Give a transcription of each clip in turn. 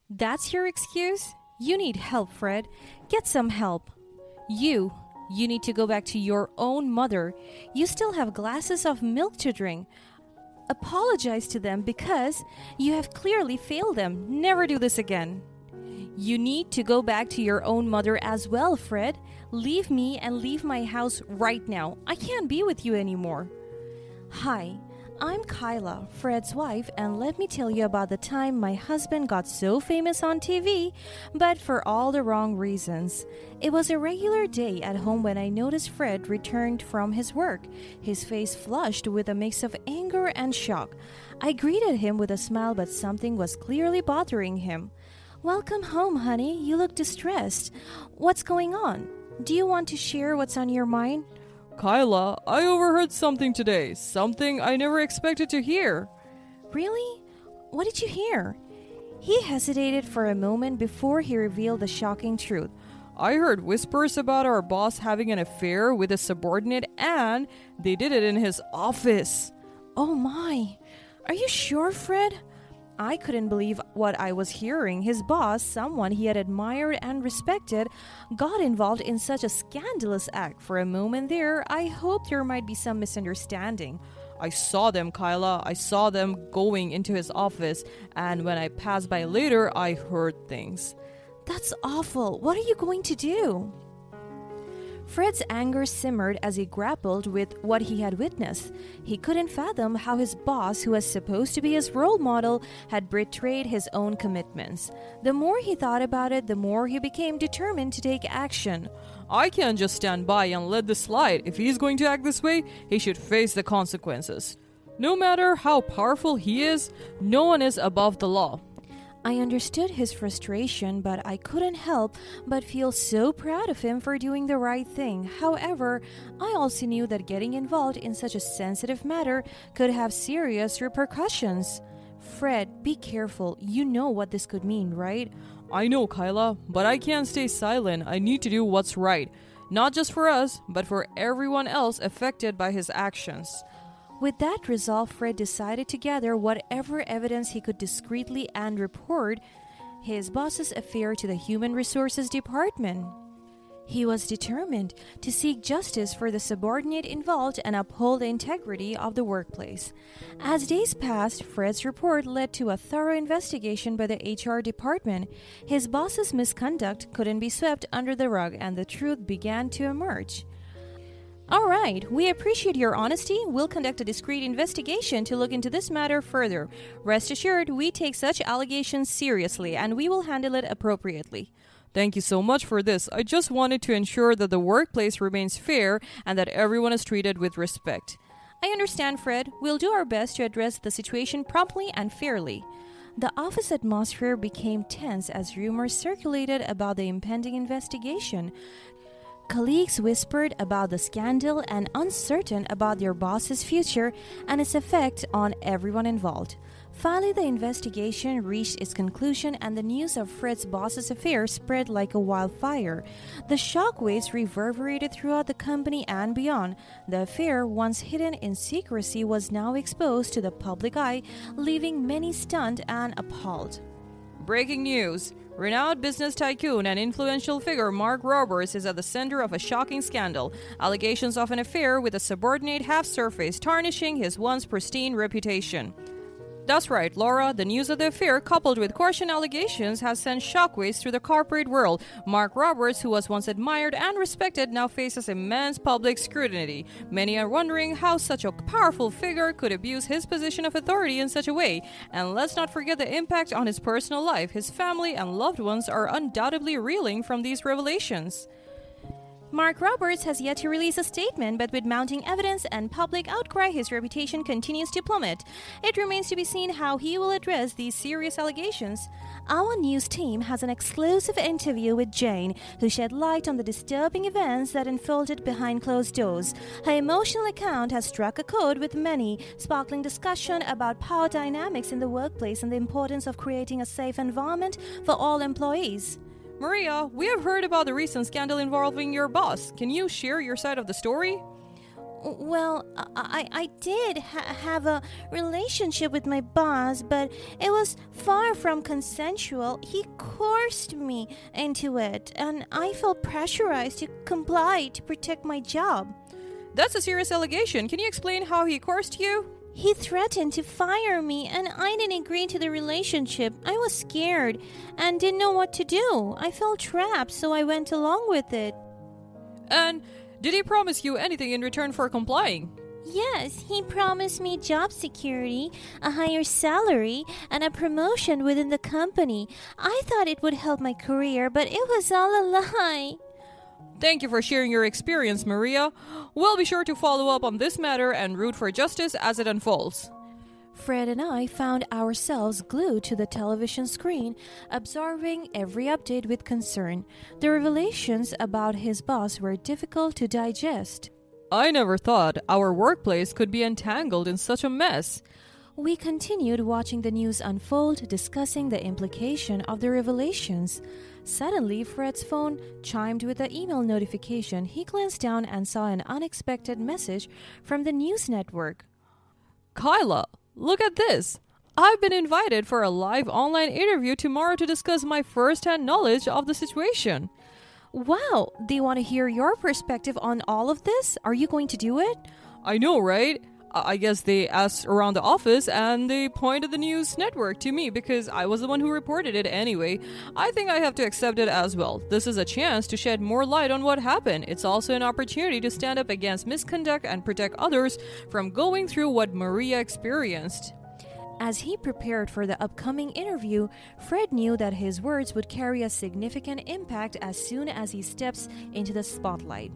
That's your excuse? You need help, Fred. Get some help. You need to go back to your own mother. You still have glasses of milk to drink. Apologize to them because you have clearly failed them. Never do this again. You need to go back to your own mother as well, Fred. Leave me and leave my house right now. I can't be with you anymore. Hi, I'm Kyla, Fred's wife, and let me tell you about the time my husband got so famous on TV, but for all the wrong reasons. It was a regular day at home when I noticed Fred returned from his work, his face flushed with a mix of anger and shock. I greeted him with a smile, but something was clearly bothering him. Welcome home, honey. You look distressed. What's going on? Do you want to share what's on your mind? Kyla, I overheard something today. Something I never expected to hear. Really? What did you hear? He hesitated for a moment before he revealed the shocking truth. I heard whispers about our boss having an affair with a subordinate, and they did it in his office. Oh my. Are you sure, Fred? I couldn't believe what I was hearing. His boss, someone he had admired and respected, got involved in such a scandalous act. For a moment there, I hoped there might be some misunderstanding. I saw them, Kyla. I saw them going into his office, and when I passed by later, I heard things. That's awful. What are you going to do? Fred's anger simmered as he grappled with what he had witnessed. He couldn't fathom how his boss, who was supposed to be his role model, had betrayed his own commitments. The more he thought about it, the more he became determined to take action. I can't just stand by and let this slide. If he's going to act this way, he should face the consequences. No matter how powerful he is, no one is above the law. I understood his frustration, but I couldn't help but feel so proud of him for doing the right thing. However, I also knew that getting involved in such a sensitive matter could have serious repercussions. Fred, be careful. You know what this could mean, right? I know, Kyla, but I can't stay silent. I need to do what's right. Not just for us, but for everyone else affected by his actions. With that resolve, Fred decided to gather whatever evidence he could discreetly and report his boss's affair to the Human Resources Department. He was determined to seek justice for the subordinate involved and uphold the integrity of the workplace. As days passed, Fred's report led to a thorough investigation by the HR department. His boss's misconduct couldn't be swept under the rug, and the truth began to emerge. All right, we appreciate your honesty. We'll conduct a discreet investigation to look into this matter further. Rest assured, we take such allegations seriously and we will handle it appropriately. Thank you so much for this. I just wanted to ensure that the workplace remains fair and that everyone is treated with respect. I understand, Fred. We'll do our best to address the situation promptly and fairly. The office atmosphere became tense as rumors circulated about the impending investigation. Colleagues whispered about the scandal and uncertain about their boss's future and its effect on everyone involved. Finally, the investigation reached its conclusion and the news of Fred's boss's affair spread like a wildfire. The shockwaves reverberated throughout the company and beyond. The affair, once hidden in secrecy, was now exposed to the public eye, leaving many stunned and appalled. Breaking news. Renowned business tycoon and influential figure Mark Roberts is at the center of a shocking scandal. Allegations of an affair with a subordinate have surfaced, tarnishing his once pristine reputation. That's right, Laura. The news of the affair, coupled with coercion allegations, has sent shockwaves through the corporate world. Mark Roberts, who was once admired and respected, now faces immense public scrutiny. Many are wondering how such a powerful figure could abuse his position of authority in such a way. And let's not forget the impact on his personal life. His family and loved ones are undoubtedly reeling from these revelations. Mark Roberts has yet to release a statement, but with mounting evidence and public outcry, his reputation continues to plummet. It remains to be seen how he will address these serious allegations. Our news team has an exclusive interview with Jane, who shed light on the disturbing events that unfolded behind closed doors. Her emotional account has struck a chord with many, sparkling discussion about power dynamics in the workplace and the importance of creating a safe environment for all employees. Maria, we have heard about the recent scandal involving your boss. Can you share your side of the story? Well, I did have a relationship with my boss, but it was far from consensual. He coerced me into it, and I felt pressurized to comply to protect my job. That's a serious allegation. Can you explain how he coerced you? He threatened to fire me, and I didn't agree to the relationship. I was scared and didn't know what to do. I felt trapped, so I went along with it. And did he promise you anything in return for complying? Yes, he promised me job security, a higher salary, and a promotion within the company. I thought it would help my career, but it was all a lie. Thank you for sharing your experience, Maria. We'll be sure to follow up on this matter and root for justice as it unfolds. Fred and I found ourselves glued to the television screen, absorbing every update with concern. The revelations about his boss were difficult to digest. I never thought our workplace could be entangled in such a mess. We continued watching the news unfold, discussing the implication of the revelations. Suddenly, Fred's phone chimed with an email notification. He glanced down and saw an unexpected message from the news network. Kyla, look at this. I've been invited for a live online interview tomorrow to discuss my first-hand knowledge of the situation. Wow, they want to hear your perspective on all of this? Are you going to do it? I know, right? I guess they asked around the office and they pointed the news network to me because I was the one who reported it anyway. I think I have to accept it as well. This is a chance to shed more light on what happened. It's also an opportunity to stand up against misconduct and protect others from going through what Maria experienced. As he prepared for the upcoming interview, Fred knew that his words would carry a significant impact as soon as he steps into the spotlight.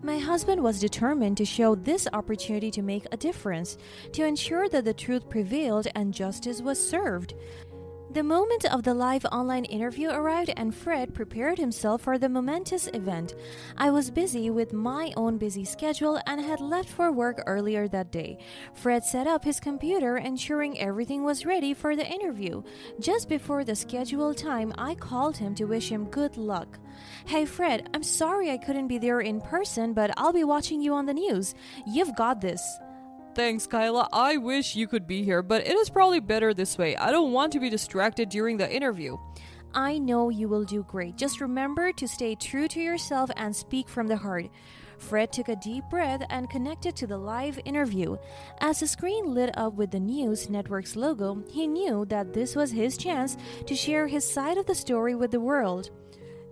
My husband was determined to show this opportunity to make a difference, to ensure that the truth prevailed and justice was served. The moment of the live online interview arrived and Fred prepared himself for the momentous event. I was busy with my own busy schedule and had left for work earlier that day. Fred set up his computer, ensuring everything was ready for the interview. Just before the scheduled time, I called him to wish him good luck. Hey Fred, I'm sorry I couldn't be there in person, but I'll be watching you on the news. You've got this. Thanks, Kyla. I wish you could be here, but it is probably better this way. I don't want to be distracted during the interview. I know you will do great. Just remember to stay true to yourself and speak from the heart. Fred took a deep breath and connected to the live interview. As the screen lit up with the news network's logo, he knew that this was his chance to share his side of the story with the world.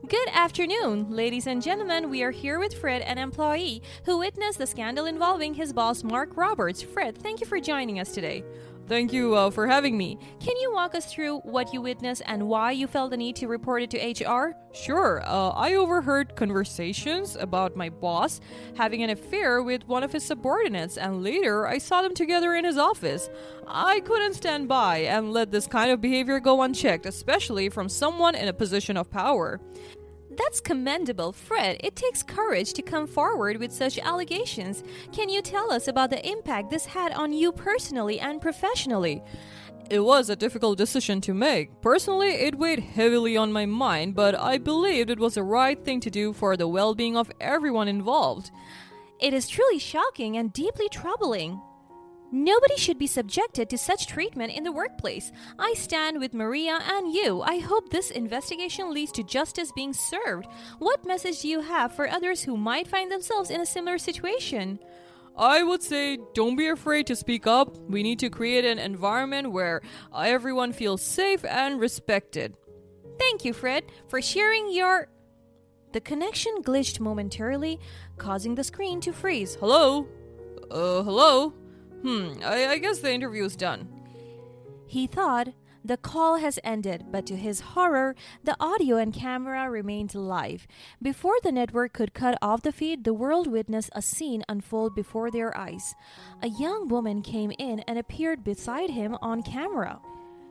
Good afternoon, ladies and gentlemen. We are here with Fred, an employee who witnessed the scandal involving his boss, Mark Roberts. Fred, thank you for joining us today. Thank you for having me. Can you walk us through what you witnessed and why you felt the need to report it to HR? Sure. I overheard conversations about my boss having an affair with one of his subordinates, and later I saw them together in his office. I couldn't stand by and let this kind of behavior go unchecked, especially from someone in a position of power. That's commendable, Fred. It takes courage to come forward with such allegations. Can you tell us about the impact this had on you personally and professionally? It was a difficult decision to make. Personally, it weighed heavily on my mind, but I believed it was the right thing to do for the well-being of everyone involved. It is truly shocking and deeply troubling. Nobody should be subjected to such treatment in the workplace. I stand with Maria and you. I hope this investigation leads to justice being served. What message do you have for others who might find themselves in a similar situation? I would say don't be afraid to speak up. We need to create an environment where everyone feels safe and respected. Thank you, Fred, for sharing your... The connection glitched momentarily, causing the screen to freeze. Hello? Hello? I guess the interview is done. He thought the call has ended, but to his horror, the audio and camera remained live. Before the network could cut off the feed, the world witnessed a scene unfold before their eyes. A young woman came in and appeared beside him on camera.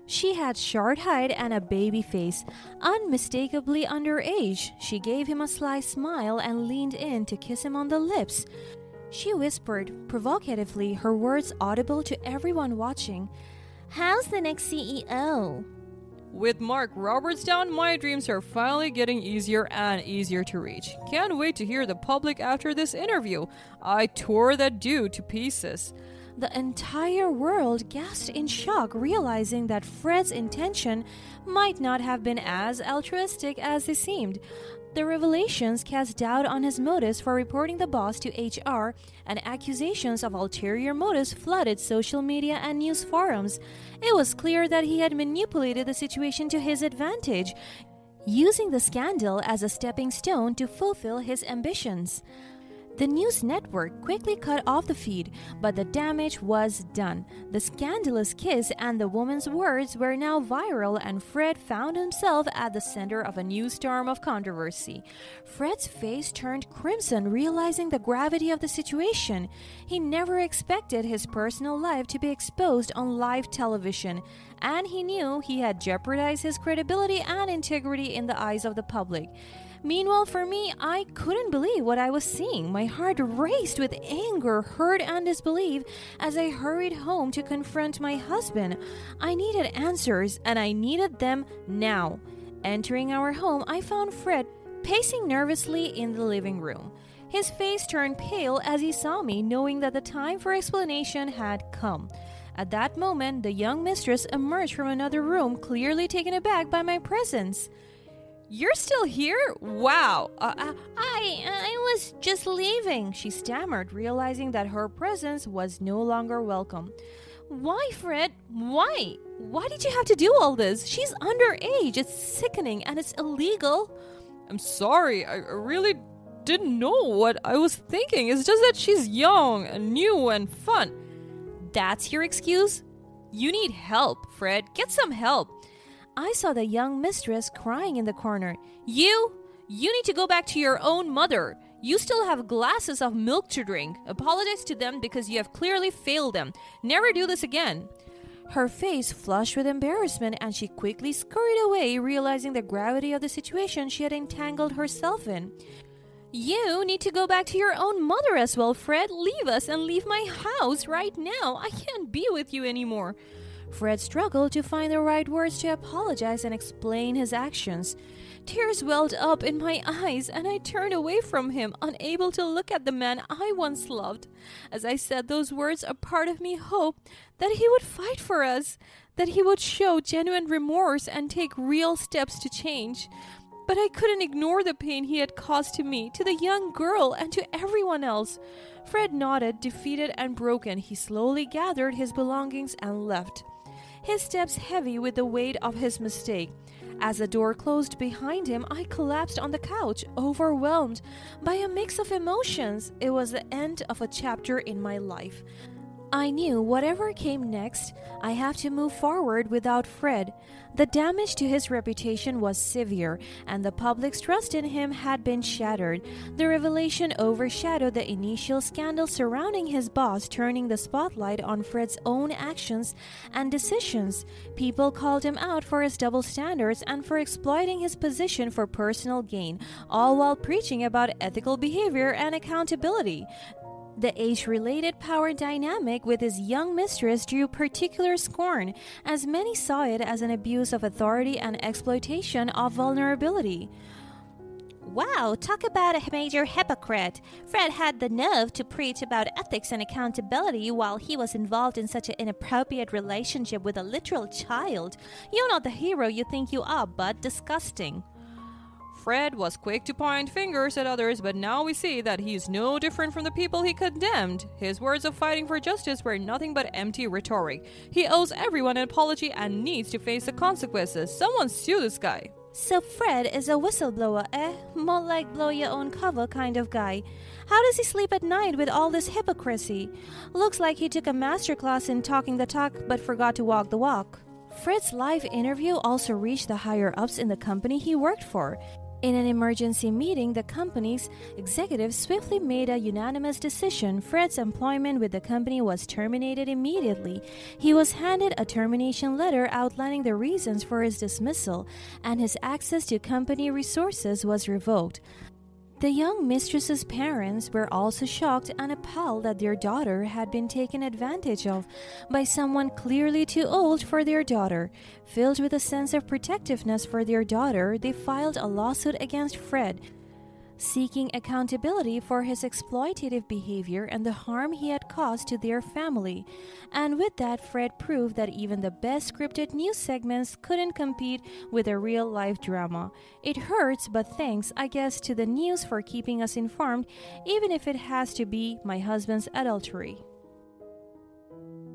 She had short height and a baby face, unmistakably underage. She gave him a sly smile and leaned in to kiss him on the lips. She whispered provocatively, her words audible to everyone watching. How's the next CEO? With Mark Roberts down, my dreams are finally getting easier and easier to reach. Can't wait to hear the public after this interview. I tore that dude to pieces. The entire world gasped in shock, realizing that Fred's intention might not have been as altruistic as they seemed. The revelations cast doubt on his motives for reporting the boss to HR, and accusations of ulterior motives flooded social media and news forums. It was clear that he had manipulated the situation to his advantage, using the scandal as a stepping stone to fulfill his ambitions. The news network quickly cut off the feed, but the damage was done. The scandalous kiss and the woman's words were now viral, and Fred found himself at the center of a new storm of controversy. Fred's face turned crimson, realizing the gravity of the situation. He never expected his personal life to be exposed on live television, and he knew he had jeopardized his credibility and integrity in the eyes of the public. Meanwhile, for me, I couldn't believe what I was seeing. My heart raced with anger, hurt, and disbelief as I hurried home to confront my husband. I needed answers, and I needed them now. Entering our home, I found Fred pacing nervously in the living room. His face turned pale as he saw me, knowing that the time for explanation had come. At that moment, the young mistress emerged from another room, clearly taken aback by my presence. You're still here? Wow. I was just leaving, she stammered, realizing that her presence was no longer welcome. Why, Fred? Why? Why did you have to do all this? She's underage. It's sickening and it's illegal. I'm sorry. I really didn't know what I was thinking. It's just that she's young and new and fun. That's your excuse? You need help, Fred. Get some help. I saw the young mistress crying in the corner. You need to go back to your own mother. You still have glasses of milk to drink. Apologize to them because you have clearly failed them. Never do this again. Her face flushed with embarrassment, and she quickly scurried away, realizing the gravity of the situation she had entangled herself in. You need to go back to your own mother as well, Fred. Leave us and leave my house right now. I can't be with you anymore. Fred struggled to find the right words to apologize and explain his actions. Tears welled up in my eyes, and I turned away from him, unable to look at the man I once loved. As I said those words, a part of me hoped that he would fight for us, that he would show genuine remorse and take real steps to change. But I couldn't ignore the pain he had caused to me, to the young girl, and to everyone else. Fred nodded, defeated and broken. He slowly gathered his belongings and left, his steps heavy with the weight of his mistake. As the door closed behind him, I collapsed on the couch, overwhelmed by a mix of emotions. It was the end of a chapter in my life. I knew whatever came next, I have to move forward without Fred. The damage to his reputation was severe, and the public's trust in him had been shattered. The revelation overshadowed the initial scandal surrounding his boss, turning the spotlight on Fred's own actions and decisions. People called him out for his double standards and for exploiting his position for personal gain, all while preaching about ethical behavior and accountability. The age-related power dynamic with his young mistress drew particular scorn, as many saw it as an abuse of authority and exploitation of vulnerability. Wow, talk about a major hypocrite. Fred had the nerve to preach about ethics and accountability while he was involved in such an inappropriate relationship with a literal child. You're not the hero you think you are, but disgusting. Fred was quick to point fingers at others, but now we see that he's no different from the people he condemned. His words of fighting for justice were nothing but empty rhetoric. He owes everyone an apology and needs to face the consequences. Someone sue this guy. So Fred is a whistleblower, More like blow your own cover kind of guy. How does he sleep at night with all this hypocrisy? Looks like he took a masterclass in talking the talk but forgot to walk the walk. Fred's live interview also reached the higher-ups in the company he worked for. In an emergency meeting, the company's executives swiftly made a unanimous decision. Fred's employment with the company was terminated immediately. He was handed a termination letter outlining the reasons for his dismissal, and his access to company resources was revoked. The young mistress's parents were also shocked and appalled that their daughter had been taken advantage of by someone clearly too old for their daughter. Filled with a sense of protectiveness for their daughter, they filed a lawsuit against Fred, seeking accountability for his exploitative behavior and the harm he had caused to their family. And with that, Fred proved that even the best scripted news segments couldn't compete with a real-life drama. It hurts, but thanks, I guess, to the news for keeping us informed, even if it has to be my husband's adultery.